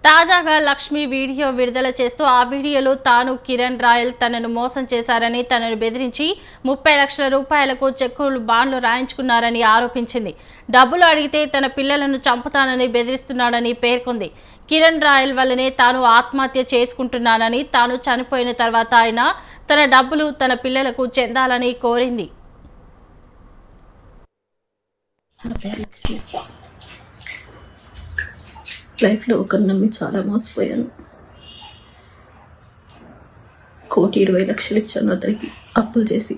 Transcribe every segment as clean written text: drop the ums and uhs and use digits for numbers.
తాజాగా లక్ష్మి వీడియో విడుదల చేస్తూ ఆ వీడియోలో తాను కిరణ్ రాయల్ తనను మోసం చేశారని, తనను బెదిరించి 30 లక్షల రూపాయలకు చెక్కులు బాండ్లు రాయించుకున్నారని ఆరోపించింది. డబ్బులు అడిగితే తన పిల్లలను చంపుతానని బెదిరిస్తున్నాడని పేర్కొంది. కిరణ్ రాయల్ వల్లనే తాను ఆత్మహత్య చేసుకుంటున్నానని, తాను చనిపోయిన తర్వాత ఆయన తన డబ్బులు తన పిల్లలకు చెందాలని కోరింది. లైఫ్లో ఒకరు నమ్మి చాలా మోసపోయాను. 1,20,00,000 ఇచ్చాను అతనికి అప్పులు చేసి.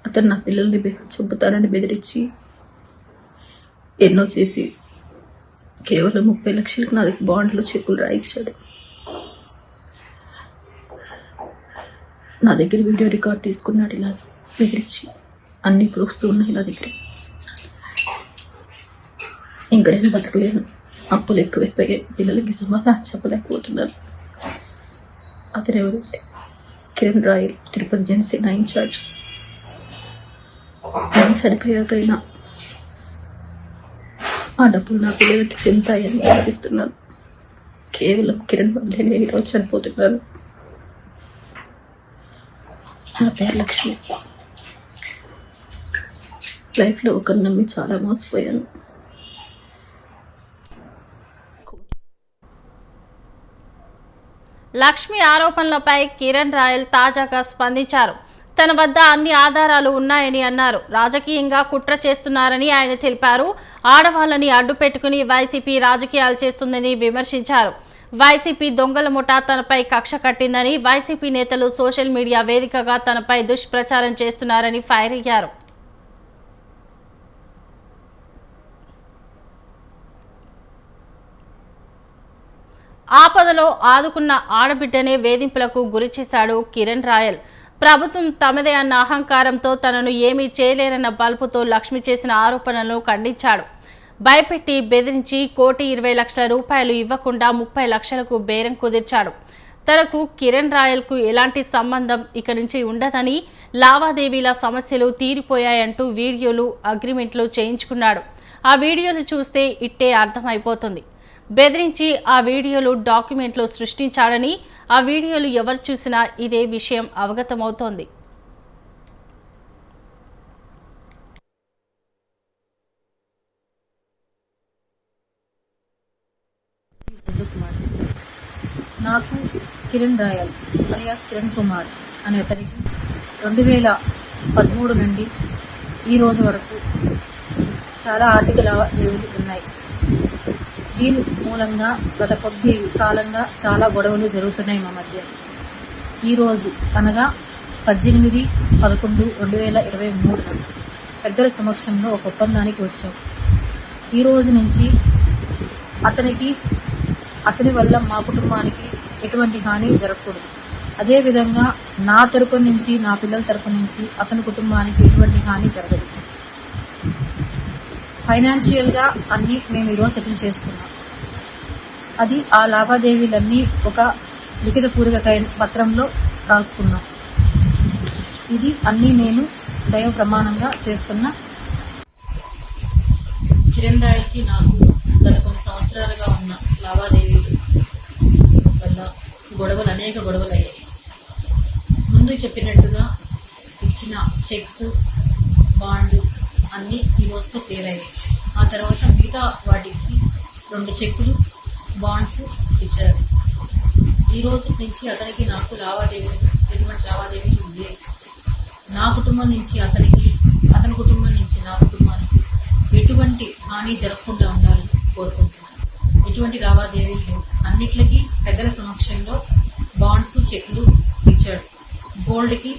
అతను నా పిల్లల్ని చంపుతానని బెదిరించి ఎన్నో చేసి కేవలం 30 లక్షలకు నా దగ్గర బాండ్లు చెక్కులు రాయించాడు. నా దగ్గర వీడియో రికార్డ్ తీసుకున్నాడు. ఇలా బెదిరించి అన్ని ప్రూఫ్స్ ఉన్నాయి నా దగ్గర. ఇంకా నేను బతకలేను. అప్పులు ఎక్కువైపోయాయి. పిల్లలకి సమాధానం చెప్పలేకపోతున్నాను. అతను ఎవరు? కిరణ్ రాయల్, తిరుపతి జనసేన ఇన్ఛార్జ్. నేను చనిపోయాకైనా ఆ డబ్బులు నా పిల్లలకి చెందుతాయని ఆశిస్తున్నాను. కేవలం కిరణ్ వల్లే నేను ఈరోజు చనిపోతున్నాను. నా పేరు లక్ష్మి. లైఫ్లో ఒకరు నమ్మి చాలా మోసపోయాను. లక్ష్మి ఆరోపణలపై కిరణ్ రాయల్ తాజాగా స్పందించారు. తన వద్ద అన్ని ఆధారాలు ఉన్నాయని అన్నారు. రాజకీయంగా కుట్ర చేస్తున్నారని ఆయన తెలిపారు. ఆడవాళ్ళని అడ్డు పెట్టుకుని వైసీపీ రాజకీయాలు చేస్తుందని విమర్శించారు. వైసీపీ దొంగల ముఠా తనపై కక్ష కట్టిందని, వైసీపీ నేతలు సోషల్ మీడియా వేదికగా తనపై దుష్ప్రచారం చేస్తున్నారని ఫైర్ అయ్యారు. ఆపదలో ఆదుకున్న ఆడబిడ్డనే వేధింపులకు గురిచేశాడు కిరణ్ రాయల్. ప్రభుత్వం తమదే అన్న అహంకారంతో తనను ఏమీ చేయలేరన్న బల్పుతో లక్ష్మి చేసిన ఆరోపణలను ఖండించాడు. భయపెట్టి బెదిరించి 1,20,00,000 రూపాయలు ఇవ్వకుండా 30 లక్షలకు బేరం కుదిర్చాడు. తనకు కిరణ్ రాయల్కు ఎలాంటి సంబంధం ఇక నుంచి ఉండదని, లావాదేవీల సమస్యలు తీరిపోయాయంటూ వీడియోలు, అగ్రిమెంట్లు చేయించుకున్నాడు. ఆ వీడియోలు చూస్తే ఇట్టే అర్థమైపోతుంది. బెదిరించి ఆ వీడియోలు, డాక్యుమెంట్లు సృష్టించాడని, ఆ వీడియోలు ఎవరు చూసినా ఇదే విషయం అవగతమవుతోంది. నాకు కిరణ్ రాయల్ అలియాస్ కిరణ్ కుమార్ అనే అతనికి 2013 నుండి ఈ రోజు వరకు చాలా ఆర్థిక లావాదేవీలు ఉన్నాయి. దీని మూలంగా గత కొద్ది కాలంగా చాలా గొడవలు జరుగుతున్నాయి మా మధ్య. ఈ రోజు అనగా 18/11/2023 పెద్దల సమక్షంలో ఒక ఒప్పందానికి వచ్చాం. ఈ రోజు నుంచి అతని వల్ల మా కుటుంబానికి ఎటువంటి హాని జరగకూడదు. అదేవిధంగా నా తరపు నుంచి, నా పిల్లల తరపు నుంచి అతని కుటుంబానికి ఎటువంటి హాని జరగదు. ఫైనాన్షియల్ గా అన్ని మేము ఈరోజు సెటిల్ చేసుకున్నాం. అది ఆ లావాదేవీలన్నీ ఒక లిఖిత పూర్వక పత్రంలో రాసుకున్నాం. ఇది అన్ని నేను దైవ ప్రమాణంగా చేస్తున్న. కిరణ్ రాయల్కి నాకు గత కొన్ని సంవత్సరాలుగా ఉన్న లావాదేవీలు వల్ల అనేక గొడవలు అయ్యాయి. ముందు చెప్పినట్టుగా ఇచ్చిన చెక్స్, బాండ్ అన్ని ఈ రోజుతో క్లియర్ అయ్యాయి. ఆ తర్వాత మిగతా వాటికి 2 చెక్కులు, బాండ్స్ ఇచ్చారు. ఈ రోజు నుంచి అతనికి నాకు ఎటువంటి లావాదేవీలు లేవు. నా కుటుంబం నుంచి అతనికి, అతని కుటుంబం నుంచి నా కుటుంబానికి ఎటువంటి హాని జరగకుండా ఉండాలని కోరుకుంటున్నాను. ఎటువంటి లావాదేవీలు లేవు. అన్నిట్లకి పెద్దల సమక్షంలో బాండ్స్, చెక్లు ఇచ్చాడు. గోల్డ్ కి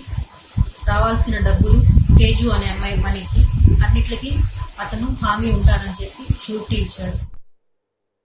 రావాల్సిన డబ్బులు, తేజు అనే అమ్మాయి మనీకి అన్నిట్లకి అతను హామీ ఉంటానని చెప్పి షూరిటీ ఇచ్చాడు.